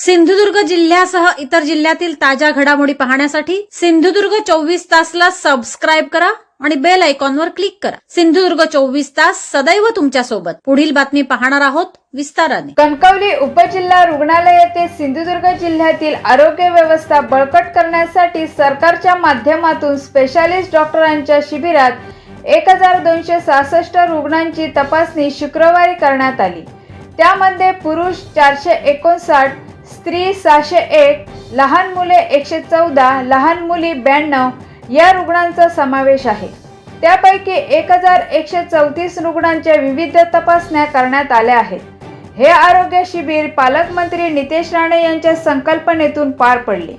सिंधुदुर्ग जिल्ह्यासह इतर जिल्ह्यातील ताज्या घडामोडी पाहण्यासाठी सिंधुदुर्ग 24 तासला सबस्क्राइब करा आणि बेल आयकॉनवर क्लिक करा। सिंधुदुर्ग 24 तास सदैव तुमच्या सोबत। पुढील बातमी पाहणार आहोत विस्ताराने। कणकवली उपजिल्हा रुग्णालय येथे सिंधुदुर्ग जिल्ह्यातील आरोग्य व्यवस्था बळकट करण्यासाठी सरकारच्या माध्यमातून स्पेशालिस्ट डॉक्टरांच्या शिबिरात 1266 रुग्णांची तपासणी शुक्रवारी करण्यात आली। त्यामध्ये पुरुष 459, स्त्री 601, लहान मुले 114, लहान मुली 92 या रुग्णांचा समावेश आहे। त्यापैकी 1134 रुग्णांच्या विविध तपासण्या करण्यात आल्या आहेत। हे आरोग्य शिबिर पालकमंत्री नितेश राणे यांच्या संकल्पनेतून पार पडले।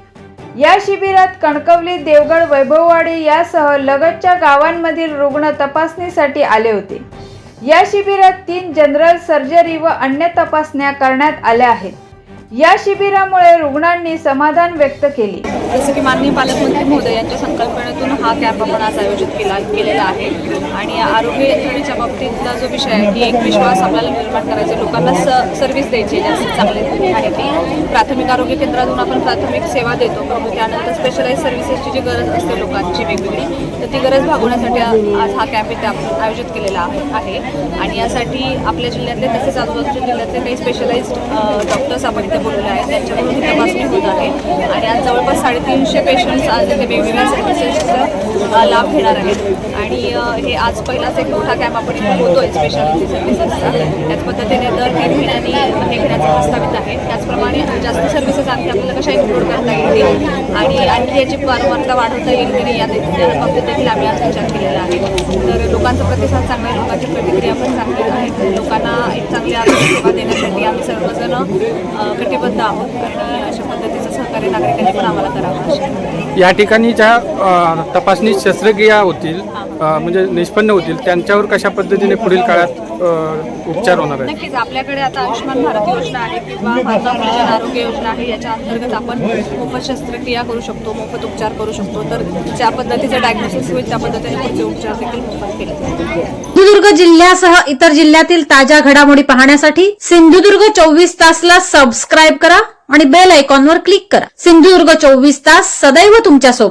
या शिबिरात कणकवली, देवगड, वैभववाडी यासह लगतच्या गावांमधील रुग्ण तपासणीसाठी आले होते। या शिबिरात 3 जनरल सर्जरी व अन्य तपासण्या करण्यात आल्या आहेत। या शिबिरामुळे रुग्णांनी समाधान व्यक्त केले। जसं की माननीय पालकमंत्री महोदय यांच्या संकल्पनेतून हा कॅम्प आपण आज आयोजित केलेला आहे आणि आरोग्य यंत्रणेच्या बाबतीतला जो विषय आहे की एक विश्वास आपल्याला निर्माण करायचा, लोकांना सर्व्हिस द्यायची जास्त चांगली आहे ती प्राथमिक आरोग्य केंद्रातून आपण प्राथमिक सेवा देतो, परंतु त्यानंतर स्पेशलाइज सर्व्हिसेसची जी गरज असते लोकांची वेगवेगळी, तर ती गरज भागवण्यासाठी आज हा कॅम्प इथे आपण आयोजित केलेला आहे। आणि यासाठी आपल्या जिल्ह्यातले तसेच आजूबाजूच्या जिल्ह्यातले काही स्पेशलाइज्ड डॉक्टर्स आपण इथे बोलवले आहेत, त्यांच्याकडून ही तपासणी होत आहे आणि आज जवळपास 350 पेशंट्स आज इथे वेगवेगळ्या सर्व्हिसेसचा लाभ घेणार आहेत। आणि हे आज पहिलाच एक मोठा कॅम्प आपण इथे होतोय स्पेशालिटी सर्व्हिसेसचा। त्याच पद्धतीने दर 3 महिन्यांनी हे घेण्याचं प्रस्तावित आहे। त्याचप्रमाणे जास्त सर्व्हिसेस आणखी आपल्याला कशा इन्क्लूड करता येतील आणि आणखी याची वारंवारता वाढवता येईल की नाही या बाबतीत देखील आम्ही आज विचार केलेला आहे। तर लोकांचा प्रतिसाद चांगला आहे, लोकांची प्रतिक्रिया पण चांगली आहे। लोकांना एक चांगली आरोग्य सेवा देण्यासाठी आम्ही सर्वजण कटिबद्ध आहोत आणि अशा पद्धतीचं सहकार्य नागरिकांनी पण आम्हाला करावं। या ठिकाणी ज्या तपासणी शस्त्रक्रिया होतील म्हणजे निष्पन्न होतील त्यांच्यावर कशा पद्धतीने पुढील काळात उपचार होणार आहे? नक्कीच आपल्याकडे आता आयुष्यमान भारत योजना आहे किंवा प्रधानमंत्री जन आरोग्य योजना आहे, याच्या अंतर्गत आपण मोफत शस्त्रक्रिया करू शकतो, मोफत उपचार करू शकतो। तर ज्या पद्धतीचं डायग्नोसिस होईल त्या पद्धतीने पुढचे उपचार देखील मोफत केले जातील। सिंधुदुर्ग जिल्ह्यासह इतर जिल्ह्यातील ताज्या घडामोडी पाहण्यासाठी सिंधुदुर्ग 24 तासला सबस्क्राइब करा आणि बेल आयकॉनवर क्लिक करा। सिंधुदुर्ग 24 तास सदैव तुमच्या सोबत।